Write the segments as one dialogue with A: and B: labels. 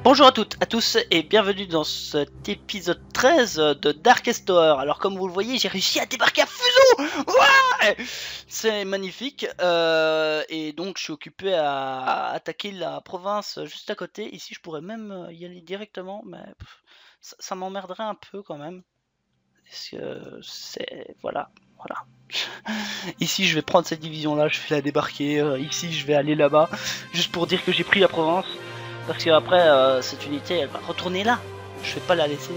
A: Bonjour à toutes, à tous et bienvenue dans cet épisode 13 de Darkest Tower. Alors comme vous le voyez, j'ai réussi à débarquer à Fuso. Ouais, c'est magnifique. Et donc je suis occupé à attaquer la province juste à côté. Ici je pourrais même y aller directement, mais ça m'emmerderait un peu quand même. Parce que c'est... Voilà. Ici je vais prendre cette division là, je vais la débarquer. Ici je vais aller là-bas, juste pour dire que j'ai pris la province. Parce qu'après, cette unité, elle va retourner là. Je vais pas la laisser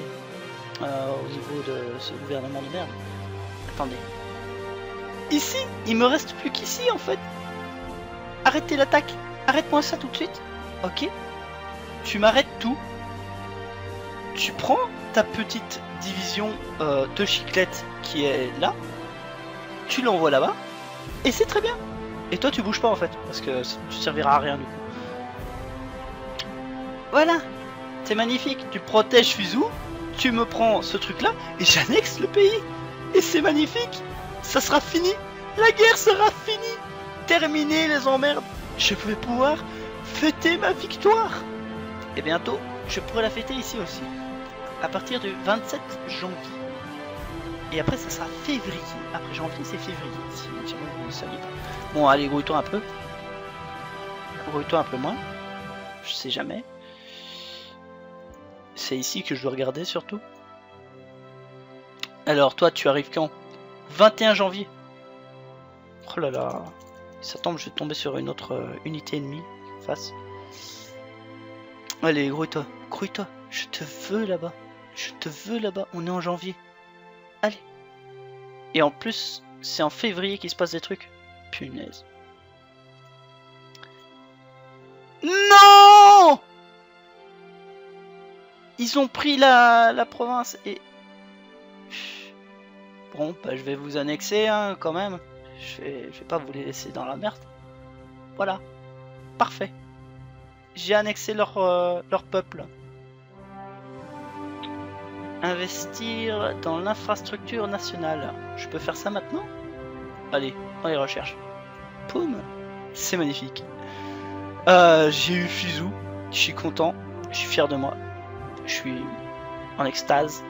A: au niveau de ce gouvernement de merde. Attendez. Ici, il me reste plus qu'ici en fait. Arrêtez l'attaque. Arrête-moi ça tout de suite. Ok. Tu m'arrêtes tout. Tu prends ta petite division de Chiclette qui est là. Tu l'envoies là-bas. Et c'est très bien. Et toi, tu bouges pas en fait. Parce que tu serviras à rien du coup. Voilà, c'est magnifique, tu protèges Fuzu, tu me prends ce truc là et j'annexe le pays. Et c'est magnifique, ça sera fini, la guerre sera finie, terminé les emmerdes, je vais pouvoir fêter ma victoire. Et bientôt, je pourrai la fêter ici aussi, à partir du 27 janvier. Et après ça sera février, après janvier c'est février, si jamais vous ne saviez pas. Bon allez, grouille-toi un peu, grouille-toi un peu moins, je sais jamais. C'est ici que je dois regarder surtout. Alors toi tu arrives quand? 21 janvier. Oh là là. Ça tombe, je vais tomber sur une autre unité ennemie face. Allez, grouille-toi. Grouille-toi. Je te veux là-bas. Je te veux là-bas. On est en janvier. Allez. Et en plus, c'est en février qu'il se passe des trucs. Punaise. Non! Ils ont pris la province et... Bon, bah je vais vous annexer hein, quand même. Je vais pas vous les laisser dans la merde. Voilà. Parfait. J'ai annexé leur peuple. Investir dans l'infrastructure nationale. Je peux faire ça maintenant? Allez, on les recherche. Poum. C'est magnifique. J'ai eu Fuzu. Je suis content. Je suis fier de moi. Je suis en extase.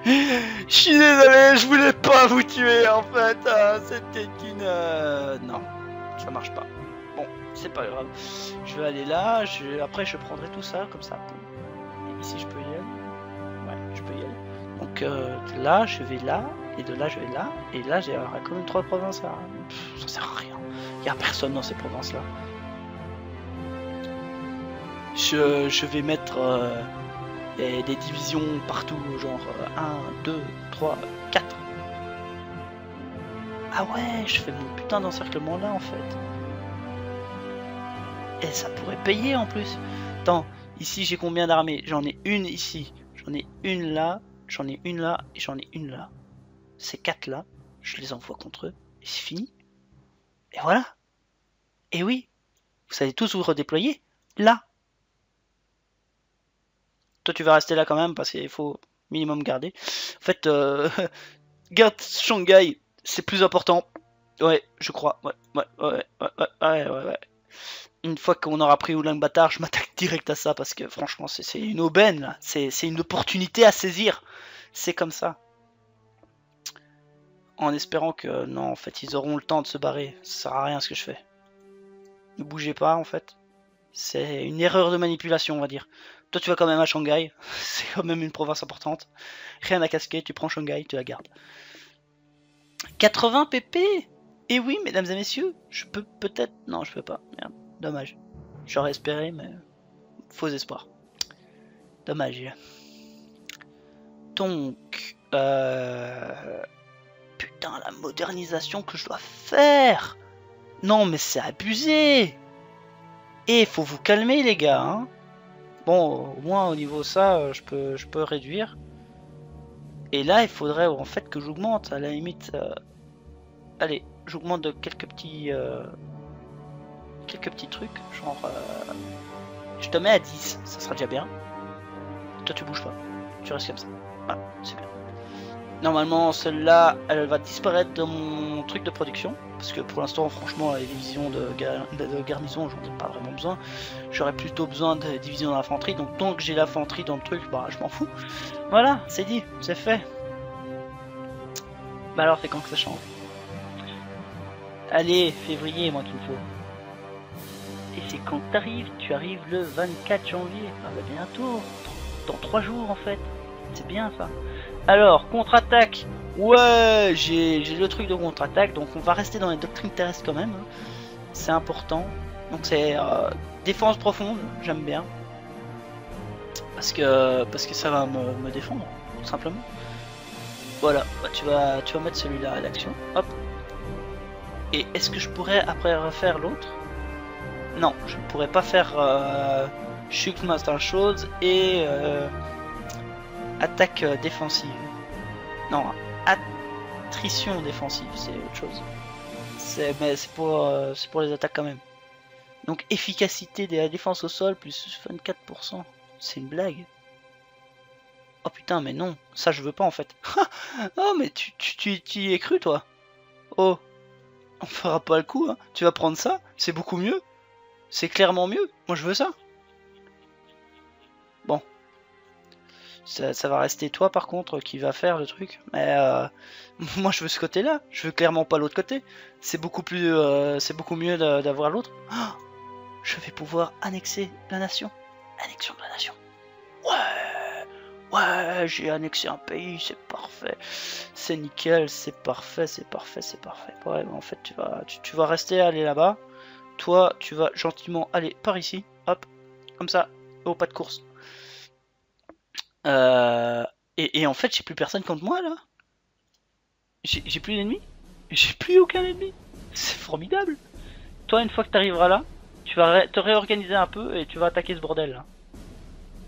A: Je suis désolé, je voulais pas vous tuer en fait. C'était une... Non, ça marche pas. Bon, c'est pas grave. Je vais aller là. Après, je prendrai tout ça comme ça. Et ici, je peux y aller. Ouais, je peux y aller. Donc de là, je vais là. Et de là, je vais là. Et là, j'ai quand même 3 provinces là. Ça sert à rien. Il y a personne dans ces provinces là. Je vais mettre... Et des divisions partout, genre 1, 2, 3, 4. Ah ouais, je fais mon putain d'encerclement là en fait. Et ça pourrait payer en plus. Attends, ici j'ai combien d'armées? J'en ai une ici, j'en ai une là, j'en ai une là, et j'en ai une là. Ces 4 là, je les envoie contre eux, et c'est fini. Et voilà. Et oui, vous allez tous vous redéployer là. Toi tu vas rester là quand même parce qu'il faut minimum garder. En fait, garde Shanghai, c'est plus important. Ouais, je crois. Ouais. Une fois qu'on aura pris Ulaanbaatar, je m'attaque direct à ça parce que franchement, c'est une aubaine là. C'est une opportunité à saisir. C'est comme ça. En espérant que non, en fait, ils auront le temps de se barrer. Ça sert à rien ce que je fais. Ne bougez pas en fait. C'est une erreur de manipulation, on va dire. Toi, tu vas quand même à Shanghai. C'est quand même une province importante. Rien à casquer, tu prends Shanghai, tu la gardes. 80 pp. Et oui, mesdames et messieurs, je peux peut-être... Non, je peux pas. Merde, dommage. J'aurais espéré, mais... Faux espoir. Dommage. Donc... Putain, la modernisation que je dois faire. Non, mais c'est abusé. Et faut vous calmer, les gars, hein. Bon, au moins au niveau ça, je peux réduire. Et là, il faudrait en fait que j'augmente, à la limite. Allez, j'augmente de quelques petits trucs. Genre, je te mets à 10, ça sera déjà bien. Toi, tu bouges pas. Tu restes comme ça. Voilà, c'est bien. Normalement, celle-là, elle va disparaître de mon truc de production. Parce que pour l'instant, franchement, les divisions de garnison, j'en ai pas vraiment besoin. J'aurais plutôt besoin de divisions d'infanterie. Donc, tant que j'ai l'infanterie dans le truc, bah, je m'en fous. Voilà, c'est dit, c'est fait. Bah alors, c'est quand que ça change? Allez, février, moi qu'il me faut. Et c'est quand t'arrives, tu arrives le 24 janvier. Ah bah bientôt, dans 3 jours en fait. C'est bien ça. Alors, contre-attaque. Ouais, j'ai le truc de contre-attaque, donc on va rester dans les doctrines terrestres quand même. Hein. C'est important. Donc c'est défense profonde, j'aime bien. Parce que ça va me défendre, tout simplement. Voilà, bah, tu vas mettre celui-là à l'action. Hop. Et est-ce que je pourrais après refaire l'autre? Non, je ne pourrais pas faire Chute Master Chose et attaque défensive. Non, attrition défensive, c'est autre chose. Mais c'est pour les attaques quand même. Donc efficacité de la défense au sol plus 24%. C'est une blague. Oh putain, mais non, ça je veux pas en fait. Oh mais tu y es cru toi. Oh, on fera pas le coup, hein. Tu vas prendre ça, c'est beaucoup mieux. C'est clairement mieux. Moi je veux ça. Bon. Ça va rester toi par contre qui va faire le truc. Mais moi je veux ce côté là. Je veux clairement pas l'autre côté. C'est beaucoup mieux d'avoir l'autre. Oh, je vais pouvoir annexer la nation. Annexion de la nation. Ouais, j'ai annexé un pays, c'est parfait. C'est nickel, c'est parfait, c'est parfait, c'est parfait. Ouais, en fait tu vas rester aller là-bas. Toi, tu vas gentiment aller par ici, hop, comme ça, au pas de course. Et en fait, j'ai plus personne contre moi là. J'ai plus d'ennemis. J'ai plus aucun ennemi. C'est formidable. Toi, une fois que tu arriveras là, tu vas te réorganiser un peu et tu vas attaquer ce bordel là.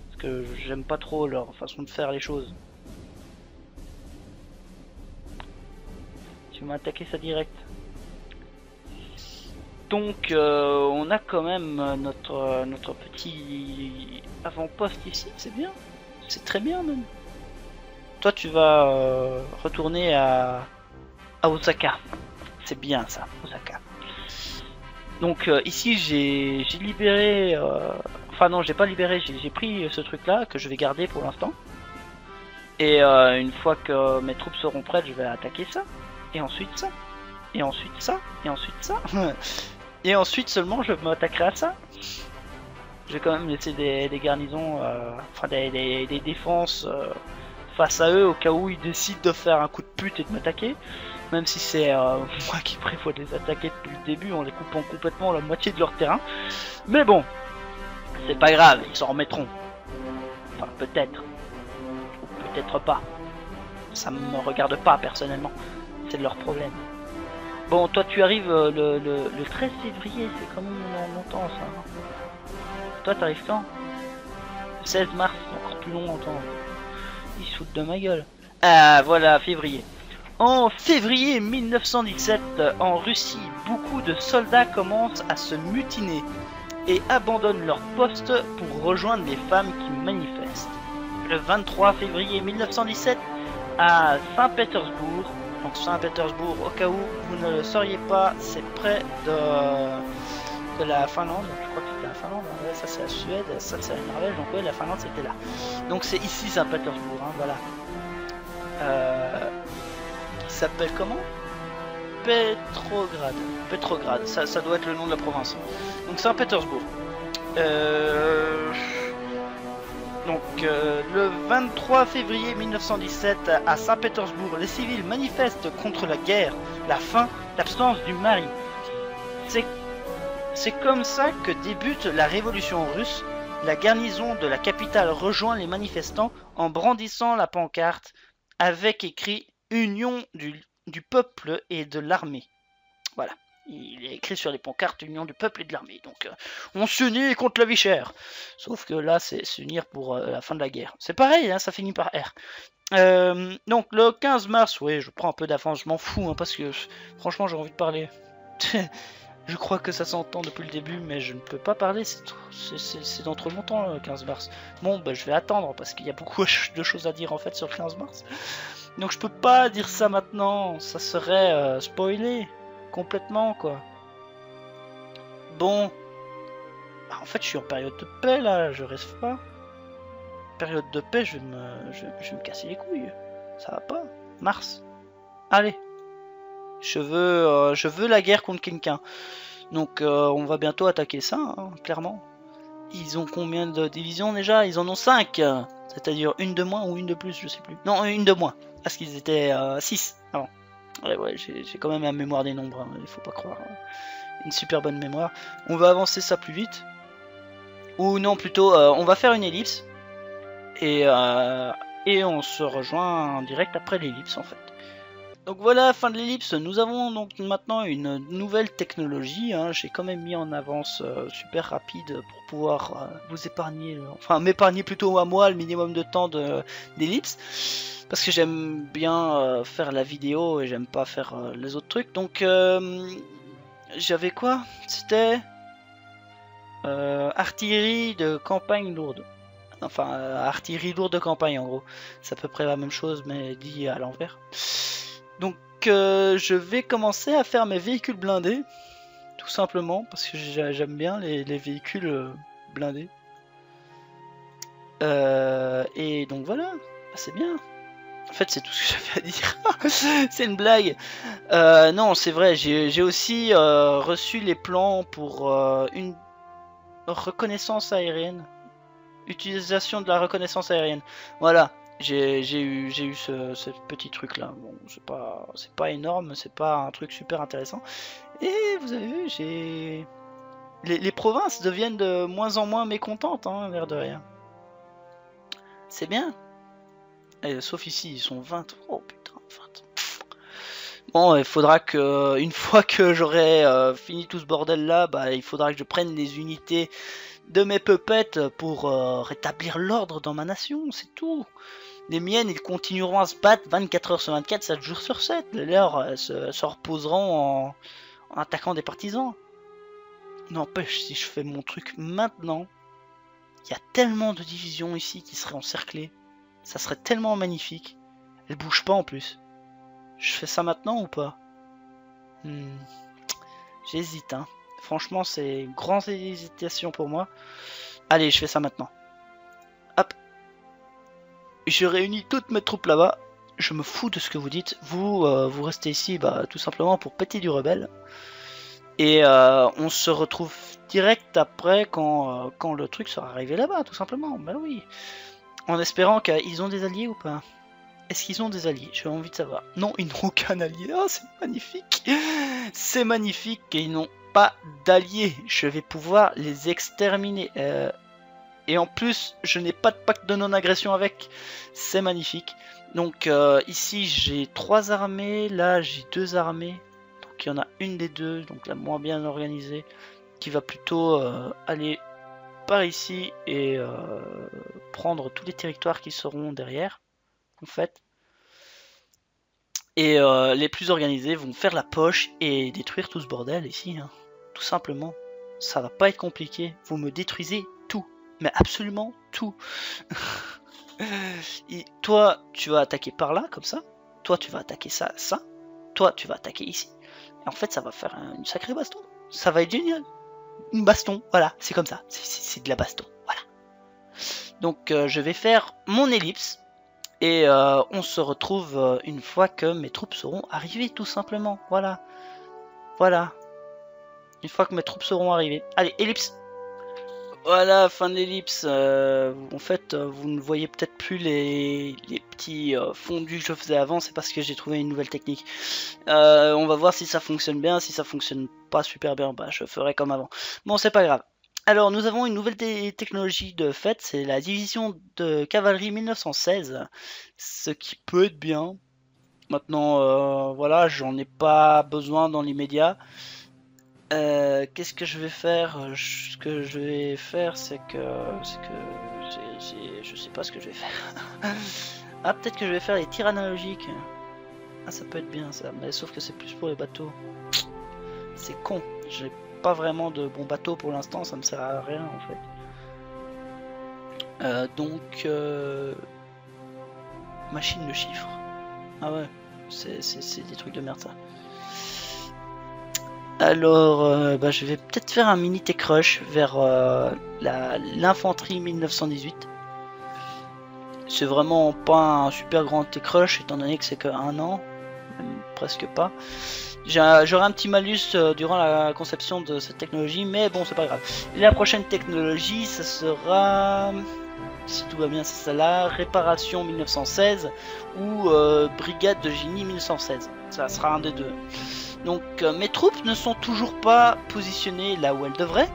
A: Parce que j'aime pas trop leur façon de faire les choses. Tu vas attaquer ça direct. Donc on a quand même notre petit avant-poste ici, c'est bien. C'est très bien même. Toi tu vas retourner à Osaka. C'est bien ça, Osaka. Donc ici j'ai libéré... Enfin non, j'ai pas libéré, j'ai pris ce truc là que je vais garder pour l'instant. Et une fois que mes troupes seront prêtes, je vais attaquer ça. Et ensuite ça. Et ensuite ça. Et ensuite ça. Et ensuite seulement je m'attaquerai à ça. Je vais quand même laisser des garnisons, enfin des défenses face à eux au cas où ils décident de faire un coup de pute et de m'attaquer. Même si c'est moi qui prévois de les attaquer depuis le début en les coupant complètement la moitié de leur terrain. Mais bon, c'est pas grave, ils s'en remettront. Enfin peut-être. Ou peut-être pas. Ça me regarde pas personnellement. C'est de leur problème. Bon, toi tu arrives le 13 février, c'est quand même longtemps ça. Toi t'arrives quand? Le 16 mars, encore plus longtemps. Ils se foutent de ma gueule. Ah voilà, février. En février 1917, en Russie, beaucoup de soldats commencent à se mutiner et abandonnent leur poste pour rejoindre les femmes qui manifestent. Le 23 février 1917, à Saint-Pétersbourg, donc Saint-Pétersbourg, au cas où vous ne le sauriez pas, c'est près de la Finlande, je crois que c'était la Finlande, hein. Ouais, ça c'est la Suède, ça c'est la Norvège, donc ouais, la Finlande c'était là. Donc c'est ici Saint-Pétersbourg, hein, voilà. Qui s'appelle comment? Petrograd, ça doit être le nom de la province. Donc Saint-Pétersbourg. Donc le 23 février 1917 à Saint-Pétersbourg, les civils manifestent contre la guerre, la faim, l'absence du mari. C'est comme ça que débute la révolution russe. La garnison de la capitale rejoint les manifestants en brandissant la pancarte avec écrit Union du peuple et de l'armée. Voilà. Il est écrit sur les pancartes Union du peuple et de l'armée. Donc on s'unit contre la vie chère. Sauf que là c'est s'unir pour la fin de la guerre. C'est pareil, hein, ça finit par R. Donc le 15 mars, oui, je prends un peu d'avance, je m'en fous, hein, parce que franchement j'ai envie de parler. Je crois que ça s'entend depuis le début, mais je ne peux pas parler, c'est dans trop longtemps le 15 mars. Bon, bah, je vais attendre, parce qu'il y a beaucoup de choses à dire en fait sur le 15 mars. Donc je peux pas dire ça maintenant, ça serait spoilé, complètement quoi. Bon, bah, en fait je suis en période de paix là, je reste pas. Période de paix, je vais me casser les couilles, ça va pas. Mars, allez. Je veux la guerre contre quelqu'un. Donc on va bientôt attaquer ça, hein, clairement. Ils ont combien de divisions déjà? Ils en ont 5. C'est-à-dire une de moins ou une de plus, je sais plus. Non, une de moins. Parce qu'ils étaient 6 avant. Ouais, j'ai quand même la mémoire des nombres, hein, il faut pas croire. Une super bonne mémoire. On va avancer ça plus vite. Ou non, plutôt, on va faire une ellipse. Et on se rejoint en direct après l'ellipse en fait. Donc voilà, fin de l'ellipse, nous avons donc maintenant une nouvelle technologie, hein. J'ai quand même mis en avance super rapide pour pouvoir vous épargner, enfin m'épargner plutôt à moi le minimum de temps d'ellipse, parce que j'aime bien faire la vidéo et j'aime pas faire les autres trucs. Donc j'avais quoi? C'était artillerie de campagne lourde. Enfin, artillerie lourde de campagne en gros. C'est à peu près la même chose mais dit à l'envers. Donc je vais commencer à faire mes véhicules blindés, tout simplement, parce que j'aime bien les véhicules blindés. Et donc voilà, c'est bien. En fait c'est tout ce que j'avais à dire. C'est une blague. Non c'est vrai, j'ai aussi reçu les plans pour une reconnaissance aérienne. Utilisation de la reconnaissance aérienne. Voilà. J'ai eu ce petit truc là. Bon, c'est pas énorme, c'est pas un truc super intéressant. Et vous avez vu, les provinces deviennent de moins en moins mécontentes, hein, l'air de rien. C'est bien. Et, sauf ici, ils sont 20. Oh putain, 20. Bon, il faudra que, une fois que j'aurai fini tout ce bordel là, bah, il faudra que je prenne les unités de mes puppets pour rétablir l'ordre dans ma nation, c'est tout. Les miennes, ils continueront à se battre 24 heures sur 24, 7 jours sur 7. Les leurs se reposeront en attaquant des partisans. N'empêche, si je fais mon truc maintenant, il y a tellement de divisions ici qui seraient encerclées. Ça serait tellement magnifique. Elles bougent pas en plus. Je fais ça maintenant ou pas? J'hésite, hein. Franchement, c'est une grande hésitation pour moi. Allez, je fais ça maintenant. Hop. Je réunis toutes mes troupes là-bas. Je me fous de ce que vous dites. Vous restez ici bah, tout simplement pour péter du rebelle. Et on se retrouve direct après quand le truc sera arrivé là-bas, tout simplement. Bah oui. En espérant qu'ils ont des alliés ou pas. Est-ce qu'ils ont des alliés? J'ai envie de savoir. Non, ils n'ont aucun allié. Oh, c'est magnifique. C'est magnifique et ils n'ont pas d'alliés. Je vais pouvoir les exterminer. Et en plus, je n'ai pas de pacte de non-agression avec. C'est magnifique. Donc ici, j'ai 3 armées. Là, j'ai 2 armées. Donc il y en a une des deux, donc la moins bien organisée, qui va plutôt aller par ici et prendre tous les territoires qui seront derrière, en fait. Et les plus organisés vont faire la poche et détruire tout ce bordel ici, hein. Tout simplement. Ça va pas être compliqué. Vous me détruisez tout. Mais absolument tout. Et toi, tu vas attaquer par là, comme ça. Toi, tu vas attaquer ça. Toi, tu vas attaquer ici. Et en fait, ça va faire une sacrée baston. Ça va être génial. Une baston, voilà, c'est comme ça. C'est de la baston, voilà. Donc, je vais faire mon ellipse. Et on se retrouve une fois que mes troupes seront arrivées, tout simplement. Voilà. Voilà. Une fois que mes troupes seront arrivées. Allez, ellipse. Voilà, fin de l'ellipse. En fait, vous ne voyez peut-être plus les petits fondus que je faisais avant. C'est parce que j'ai trouvé une nouvelle technique. On va voir si ça fonctionne bien. Si ça fonctionne pas super bien, bah, je ferai comme avant. Bon, c'est pas grave. Alors, nous avons une nouvelle technologie de fait, c'est la division de cavalerie 1916, ce qui peut être bien. Maintenant, voilà, j'en ai pas besoin dans l'immédiat. Qu'est-ce que je vais faire? Ce que je vais faire, c'est que je sais pas ce que je vais faire. Ah, peut-être que je vais faire les tirs analogiques. Ah, ça peut être bien ça, mais sauf que c'est plus pour les bateaux. C'est con. J'ai pas vraiment de bons bateaux pour l'instant, ça me sert à rien en fait. Donc machine de chiffres. Ah ouais, c'est des trucs de merde ça. Alors je vais peut-être faire un mini tech rush vers l'infanterie 1918. C'est vraiment pas un super grand tech rush étant donné que c'est que 1 an, même presque pas. J'aurai un petit malus durant la conception de cette technologie, mais bon, c'est pas grave. La prochaine technologie, ça sera, si tout va bien, c'est celle-là, réparation 1916 ou brigade de génie 1916. Ça sera un des deux. Donc mes troupes ne sont toujours pas positionnées là où elles devraient,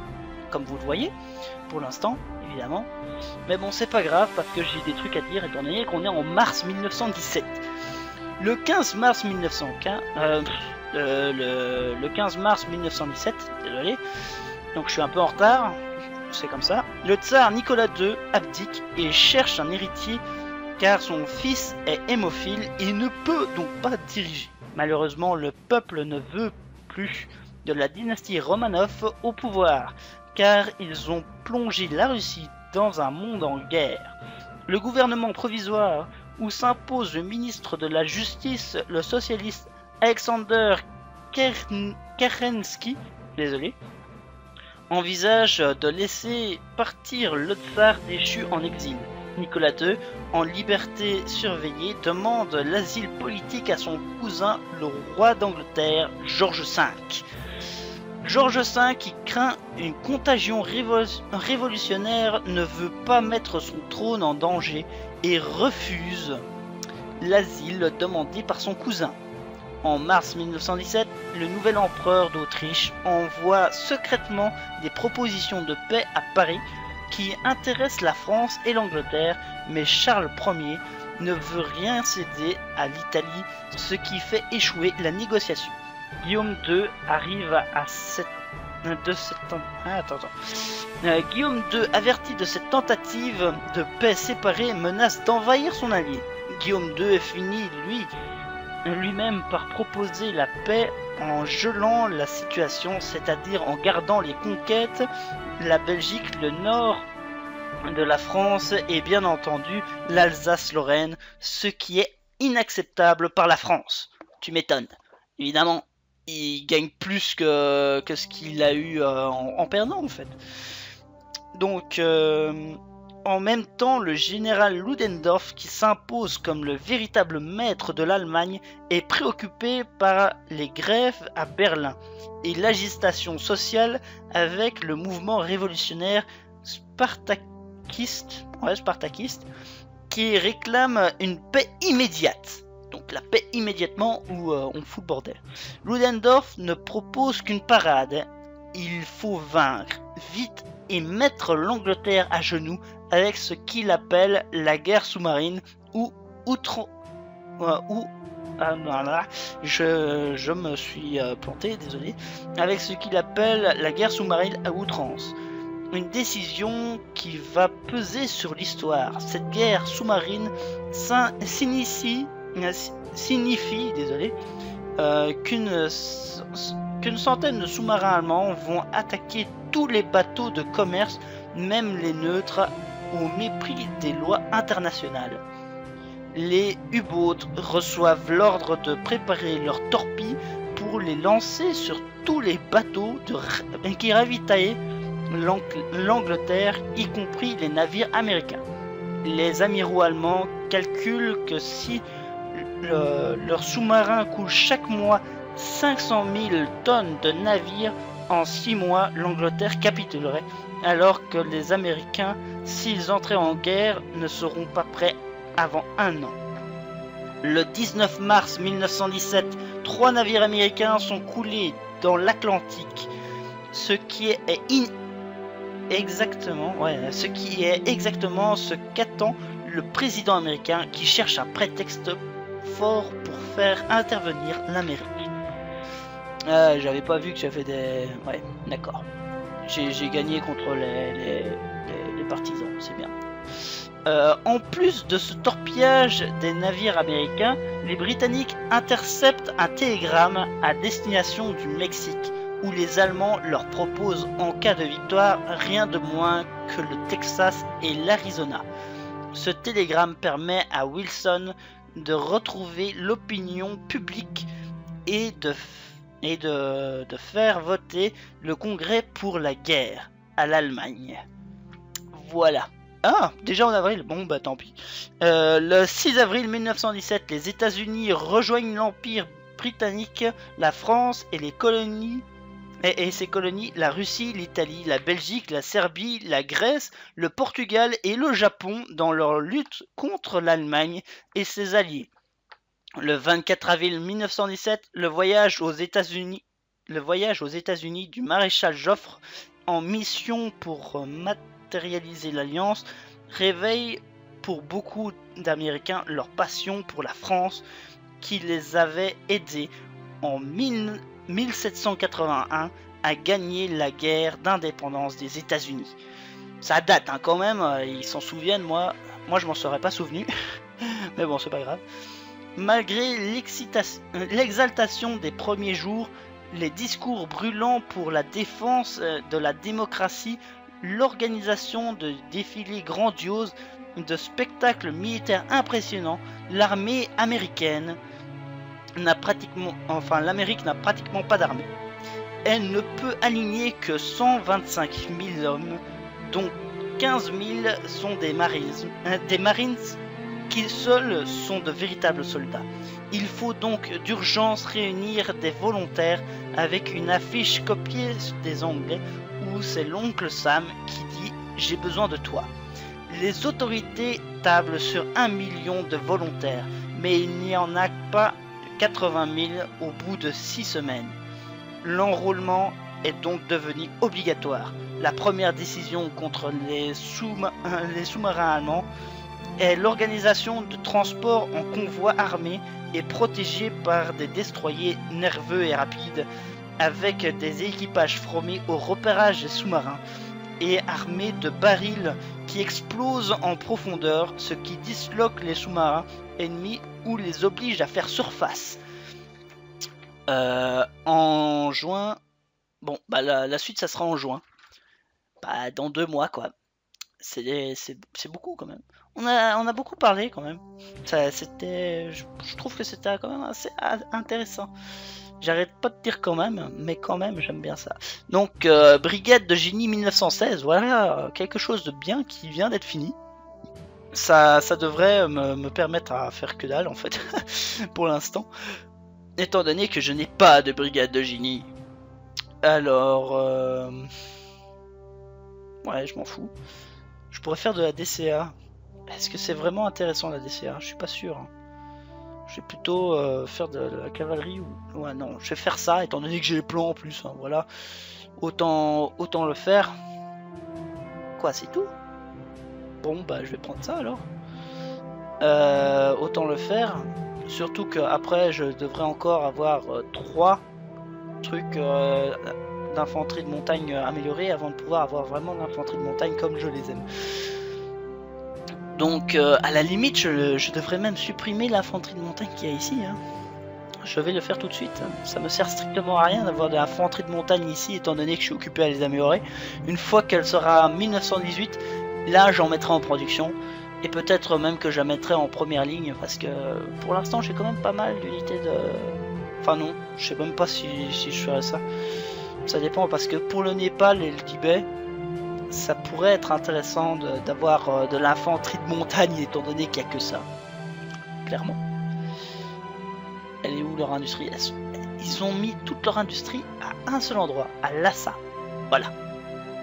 A: comme vous le voyez, pour l'instant, évidemment. Mais bon, c'est pas grave parce que j'ai des trucs à dire étant donné qu'on est en mars 1917. Le 15 mars 1915, le 15 mars 1917, désolé, donc je suis un peu en retard, c'est comme ça. Le tsar Nicolas II abdique et cherche un héritier car son fils est hémophile et ne peut donc pas diriger. Malheureusement, le peuple ne veut plus de la dynastie Romanov au pouvoir car ils ont plongé la Russie dans un monde en guerre. Le gouvernement provisoire où s'impose le ministre de la Justice, le socialiste Alexander Kerensky, envisage de laisser partir le tsar déchu en exil. Nicolas II, en liberté surveillée, demande l'asile politique à son cousin, le roi d'Angleterre, George V. George V, qui craint une contagion révolutionnaire, ne veut pas mettre son trône en danger et refuse l'asile demandé par son cousin. En mars 1917, le nouvel empereur d'Autriche envoie secrètement des propositions de paix à Paris qui intéressent la France et l'Angleterre, mais Charles Ier ne veut rien céder à l'Italie, ce qui fait échouer la négociation. Guillaume II arrive à Guillaume II, averti de cette tentative de paix séparée, menace d'envahir son allié. Guillaume II finit lui-même par proposer la paix en gelant la situation, c'est-à-dire en gardant les conquêtes, la Belgique, le nord de la France et bien entendu l'Alsace-Lorraine, ce qui est inacceptable par la France. Tu m'étonnes. Évidemment, il gagne plus que ce qu'il a eu en perdant en fait. Donc en même temps, le général Ludendorff, qui s'impose comme le véritable maître de l'Allemagne, est préoccupé par les grèves à Berlin et l'agitation sociale avec le mouvement révolutionnaire spartakiste qui réclame une paix immédiate. Donc la paix immédiatement ou on fout le bordel. Ludendorff ne propose qu'une parade. Il faut vaincre vite et mettre l'Angleterre à genoux avec ce qu'il appelle la guerre sous-marine je me suis planté, désolé, avec ce qu'il appelle la guerre sous-marine à outrance. Une décision qui va peser sur l'histoire. Cette guerre sous-marine signifie qu'une centaine de sous-marins allemands vont attaquer tous les bateaux de commerce, même les neutres, au mépris des lois internationales. Les U-boats reçoivent l'ordre de préparer leurs torpilles pour les lancer sur tous les bateaux qui ravitaillaient l'Angleterre, y compris les navires américains. Les amiraux allemands calculent que si leurs sous-marins coulent chaque mois 500 000 tonnes de navires, en 6 mois, l'Angleterre capitulerait, alors que les Américains, s'ils entraient en guerre, ne seront pas prêts avant 1 an. Le 19 mars 1917, 3 navires américains sont coulés dans l'Atlantique, ce qui est exactement ce qu'attend le président américain qui cherche un prétexte fort pour faire intervenir l'Amérique. J'avais pas vu que j'avais des... Ouais, d'accord. J'ai gagné contre les partisans, c'est bien. En plus de ce torpillage des navires américains, les Britanniques interceptent un télégramme à destination du Mexique où les Allemands leur proposent en cas de victoire rien de moins que le Texas et l'Arizona. Ce télégramme permet à Wilson de retrouver l'opinion publique et de faire voter le Congrès pour la guerre à l'Allemagne. Voilà. Ah, déjà en avril, bon bah tant pis. Le 6 avril 1917, les États-Unis rejoignent l'Empire britannique, la France et les colonies et ses colonies, la Russie, l'Italie, la Belgique, la Serbie, la Grèce, le Portugal et le Japon dans leur lutte contre l'Allemagne et ses alliés. Le 24 avril 1917, le voyage aux États-Unis du maréchal Joffre en mission pour matérialiser l'alliance réveille pour beaucoup d'Américains leur passion pour la France qui les avait aidés en 1781 à gagner la guerre d'indépendance des États-Unis. Ça date hein, quand même, ils s'en souviennent, moi je m'en serais pas souvenu, mais bon c'est pas grave. Malgré l'exaltation des premiers jours, les discours brûlants pour la défense de la démocratie, l'organisation de défilés grandioses, de spectacles militaires impressionnants, l'Amérique n'a pratiquement pas d'armée. Elle ne peut aligner que 125 000 hommes, dont 15 000 sont des Marines qui seuls sont de véritables soldats. Il faut donc d'urgence réunir des volontaires avec une affiche copiée des Anglais où c'est l'oncle Sam qui dit « J'ai besoin de toi ». Les autorités tablent sur 1 million de volontaires, mais il n'y en a pas 80 000 au bout de 6 semaines. L'enrôlement est donc devenu obligatoire. La première décision contre les sous-marins allemands est l'organisation de transport en convoi armé et protégé par des destroyers nerveux et rapides, avec des équipages formés au repérage des sous-marins et armés de barils qui explosent en profondeur, ce qui disloque les sous-marins ennemis ou les oblige à faire surface. En juin, bon, bah la suite ça sera en juin, bah dans 2 mois quoi. C'est beaucoup quand même. On a beaucoup parlé quand même. Je trouve que c'était quand même assez intéressant. J'arrête pas de dire quand même, mais quand même j'aime bien ça. Donc Brigade de génie 1916, voilà quelque chose de bien qui vient d'être fini. Ça devrait me permettre à faire que dalle en fait, pour l'instant. Étant donné que je n'ai pas de brigade de génie. Alors... ouais, je m'en fous. Je pourrais faire de la DCA. Est-ce que c'est vraiment intéressant la DCA? Je suis pas sûr. Hein. Je vais plutôt faire de la cavalerie ou... Ouais, non, je vais faire ça, étant donné que j'ai les plans en plus. Hein, voilà. Autant le faire. Quoi, c'est tout? Bon, bah, je vais prendre ça alors. Autant le faire. Surtout qu'après, je devrais encore avoir 3 trucs d'infanterie de montagne améliorés avant de pouvoir avoir vraiment l'infanterie de montagne comme je les aime. Donc, à la limite, je devrais même supprimer l'infanterie de montagne qu'il y a ici. Hein. Je vais le faire tout de suite. Ça me sert strictement à rien d'avoir de l'infanterie de montagne ici, étant donné que je suis occupé à les améliorer. Une fois qu'elle sera 1918, là, j'en mettrai en production. Et peut-être même que je la mettrai en première ligne, parce que pour l'instant j'ai quand même pas mal d'unités de... Enfin non, je sais même pas si je ferais ça. Ça dépend, parce que pour le Népal et le Tibet, ça pourrait être intéressant d'avoir de l'infanterie de montagne, étant donné qu'il n'y a que ça. Clairement. Elle est où leur industrie? Ils ont mis toute leur industrie à un seul endroit, à Lhasa. Voilà.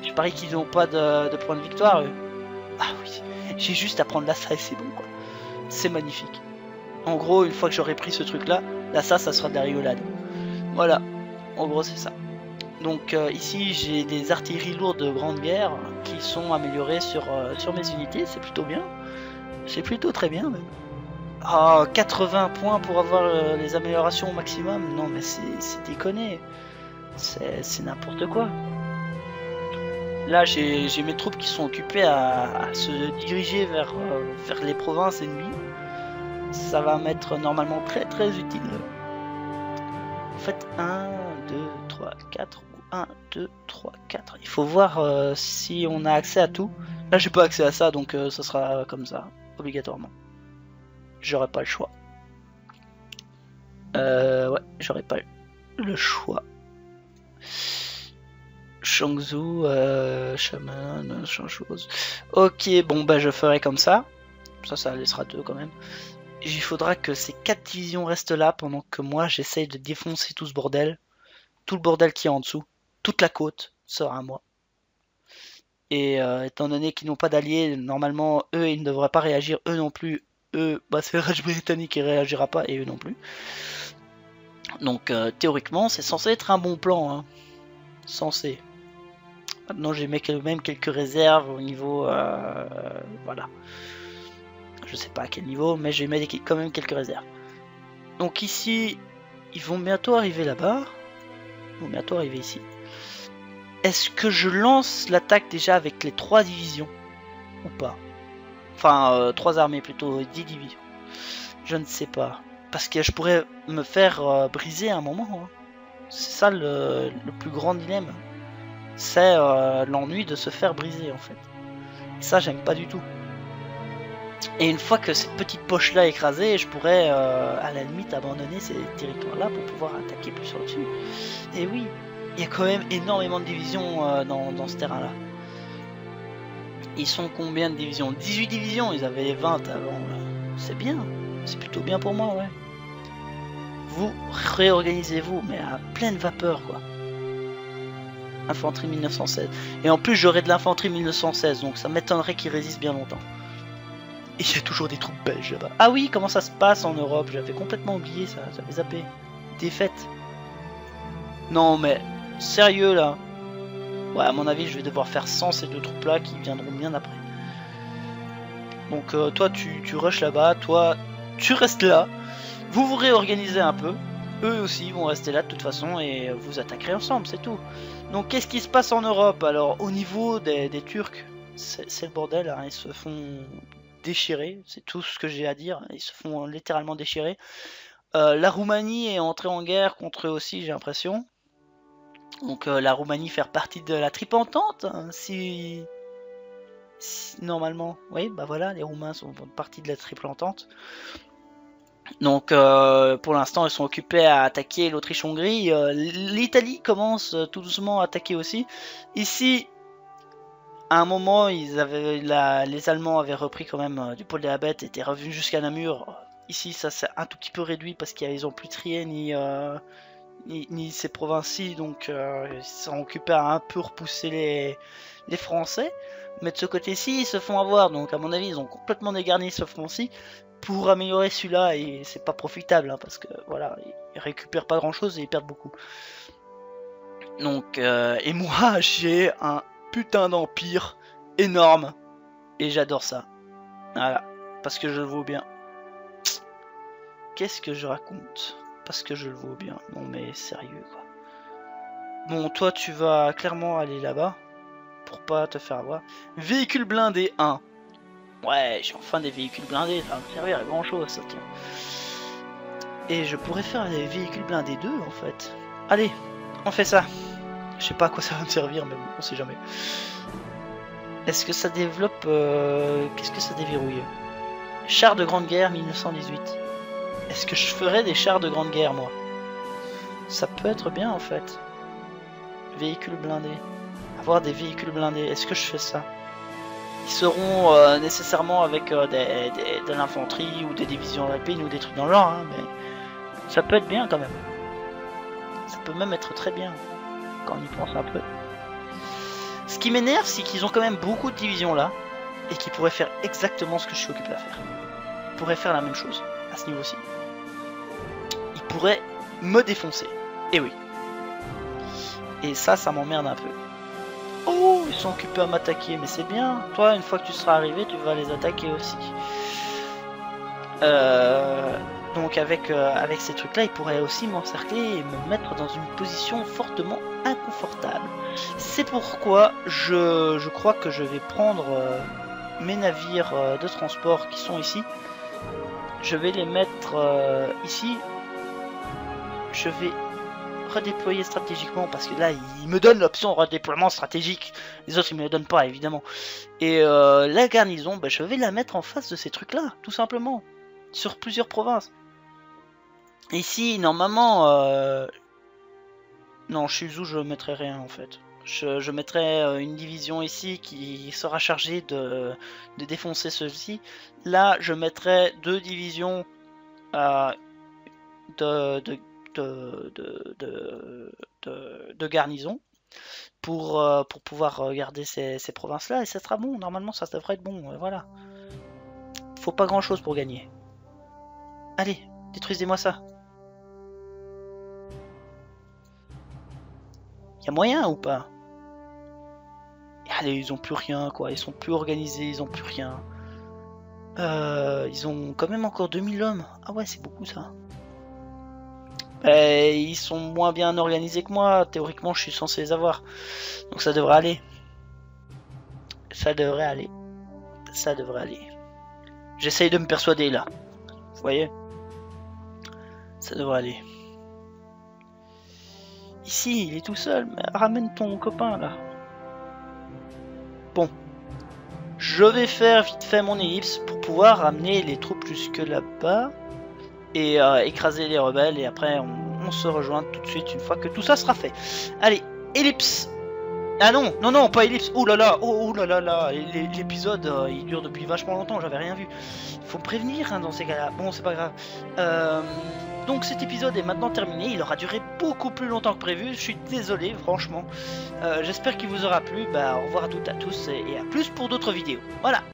A: Je parie qu'ils n'ont pas de point de victoire, eux. Ah oui. J'ai juste à prendre Lhasa et c'est bon quoi. C'est magnifique. En gros, une fois que j'aurai pris ce truc là, Lhasa ça sera de la rigolade. Voilà, en gros c'est ça. Donc ici j'ai des artilleries lourdes de grande guerre qui sont améliorées sur mes unités, c'est plutôt bien. C'est plutôt très bien même. Oh, 80 points pour avoir les améliorations au maximum. Non mais c'est déconné. C'est n'importe quoi. Là, j'ai mes troupes qui sont occupées à se diriger vers les provinces ennemies. Ça va m'être normalement très très utile. En fait, 1, 2, 3, 4. 2, 3, 4. Il faut voir si on a accès à tout. Là, j'ai pas accès à ça, donc ça sera comme ça, obligatoirement. J'aurai pas le choix. Ouais, j'aurai pas le choix. Shangzhou, Shaman, chose. Ok, bon bah je ferai comme ça. Ça laissera 2 quand même. Il faudra que ces 4 divisions restent là pendant que moi j'essaye de défoncer tout ce bordel. Tout le bordel qui est en dessous. Toute la côte sera à moi. Et étant donné qu'ils n'ont pas d'alliés, normalement eux ils ne devraient pas réagir, eux non plus. Eux, bah c'est le Raj britannique qui réagira pas et eux non plus. Donc théoriquement c'est censé être un bon plan. Hein. Censé. Maintenant j'ai même quelques réserves au niveau... voilà. Je sais pas à quel niveau, mais j'ai mis quand même quelques réserves. Donc ici, ils vont bientôt arriver là-bas. Ils vont bientôt arriver ici. Est-ce que je lance l'attaque déjà avec les 3 divisions ou pas? Enfin, 3 armées plutôt, 10 divisions. Je ne sais pas. Parce que je pourrais me faire briser à un moment. Hein. C'est ça le plus grand dilemme. C'est l'ennui de se faire briser en fait. Et ça, j'aime pas du tout. Et une fois que cette petite poche là est écrasée, je pourrais à la limite abandonner ces territoires là pour pouvoir attaquer plus sur le dessus. Et oui, il y a quand même énormément de divisions dans ce terrain là. Ils sont combien de divisions? 18 divisions, ils avaient 20 avant. C'est bien, c'est plutôt bien pour moi, ouais. Vous réorganisez-vous, mais à pleine vapeur quoi. Infanterie 1916. Et en plus j'aurai de l'infanterie 1916, donc ça m'étonnerait qu'ils résistent bien longtemps. Et il y a toujours des troupes belges là-bas. Ah oui, comment ça se passe en Europe? J'avais complètement oublié ça, j'avais zappé. Défaite. Non mais, sérieux là? Ouais, à mon avis, je vais devoir faire sans ces 2 troupes là qui viendront bien après. Donc toi, tu rushes là-bas, toi, tu restes là. Vous vous réorganisez un peu. Eux aussi vont rester là de toute façon et vous attaquerez ensemble, c'est tout. Donc qu'est-ce qui se passe en Europe? Alors, au niveau des Turcs, c'est le bordel, hein, ils se font... déchirés, c'est tout ce que j'ai à dire, ils se font littéralement déchirer. La Roumanie est entrée en guerre contre eux aussi, j'ai l'impression. Donc la Roumanie fait partie de la triple entente, hein, si normalement, oui, bah voilà, les Roumains sont partie de la triple entente. Donc pour l'instant ils sont occupés à attaquer l'Autriche-Hongrie. L'Italie commence tout doucement à attaquer aussi. Ici, à un moment, les Allemands avaient repris quand même du Pôle de la Bête, étaient revenus jusqu'à Namur. Ici, ça s'est un tout petit peu réduit parce qu'ils ont plus trié ni ces provinces-ci, donc ils sont occupés à un peu repousser les Français. Mais de ce côté-ci, ils se font avoir, donc à mon avis, ils ont complètement dégarni ce front-ci pour améliorer celui-là, et c'est pas profitable, hein, parce que voilà, ils récupèrent pas grand-chose et ils perdent beaucoup. Donc, et moi, j'ai un putain d'empire énorme et j'adore ça. Voilà, parce que je le vaux bien. Qu'est-ce que je raconte? Parce que je le vaux bien. Non mais sérieux quoi. Bon, toi tu vas clairement aller là-bas pour pas te faire avoir. Véhicule blindé 1. Ouais, j'ai enfin des véhicules blindés, ça va me servir à grand chose ça, tiens. Et je pourrais faire des véhicules blindés 2 en fait. Allez, on fait ça. Je sais pas à quoi ça va me servir, mais bon, on sait jamais. Est-ce que ça développe... Qu'est-ce que ça déverrouille? Chars de grande guerre 1918. Est-ce que je ferais des chars de grande guerre, moi? Ça peut être bien, en fait. Véhicules blindés. Avoir des véhicules blindés. Est-ce que je fais ça? Ils seront nécessairement avec de l'infanterie ou des divisions rapines ou des trucs dans le genre, hein, mais ça peut être bien quand même. Ça peut même être très bien quand on y pense un peu. Ce qui m'énerve, c'est qu'ils ont quand même beaucoup de divisions là et qu'ils pourraient faire exactement ce que je suis occupé à faire. Ils pourraient faire la même chose à ce niveau-ci. Ils pourraient me défoncer. Et oui. Et ça m'emmerde un peu. Oh, ils sont occupés à m'attaquer, mais c'est bien. Toi, une fois que tu seras arrivé, tu vas les attaquer aussi. Donc avec ces trucs-là, ils pourraient aussi m'encercler et me mettre dans une position fortement inconfortable. C'est pourquoi je crois que je vais prendre mes navires de transport qui sont ici. Je vais les mettre ici. Je vais redéployer stratégiquement, parce que là, il me donne l'option redéploiement stratégique. Les autres, ils me le donnent pas, évidemment. Et la garnison, bah, je vais la mettre en face de ces trucs-là, tout simplement. Sur plusieurs provinces. Ici, normalement... Non, Shizu, je mettrai rien, en fait. Je mettrai une division ici qui sera chargée de défoncer ceux-ci. Là, je mettrai 2 divisions de garnison pour pouvoir garder ces provinces-là. Et ça sera bon, normalement ça devrait être bon, voilà. Faut pas grand-chose pour gagner. Allez, détruisez-moi ça. Y a moyen ou pas? Allez, ils ont plus rien, quoi. Ils sont plus organisés, ils ont plus rien. Ils ont quand même encore 2000 hommes. Ah ouais, c'est beaucoup ça. Ils sont moins bien organisés que moi. Théoriquement, je suis censé les avoir. Donc ça devrait aller. Ça devrait aller. Ça devrait aller. J'essaye de me persuader là. Vous voyez? Ça devrait aller. Ici, il est tout seul. Mais ramène ton copain là. Bon. Je vais faire vite fait mon ellipse pour pouvoir ramener les troupes jusque là-bas. Et écraser les rebelles. Et après, on se rejoint tout de suite une fois que tout ça sera fait. Allez, ellipse. Ah non, non, non, pas ellipse. Oh là là, oh là là là. L'épisode, il dure depuis vachement longtemps, j'avais rien vu. Il faut me prévenir hein, dans ces cas-là. Bon, c'est pas grave. Donc cet épisode est maintenant terminé. Il aura duré beaucoup plus longtemps que prévu. Je suis désolé, franchement. J'espère qu'il vous aura plu. Bah, au revoir à toutes et à tous. Et à plus pour d'autres vidéos. Voilà.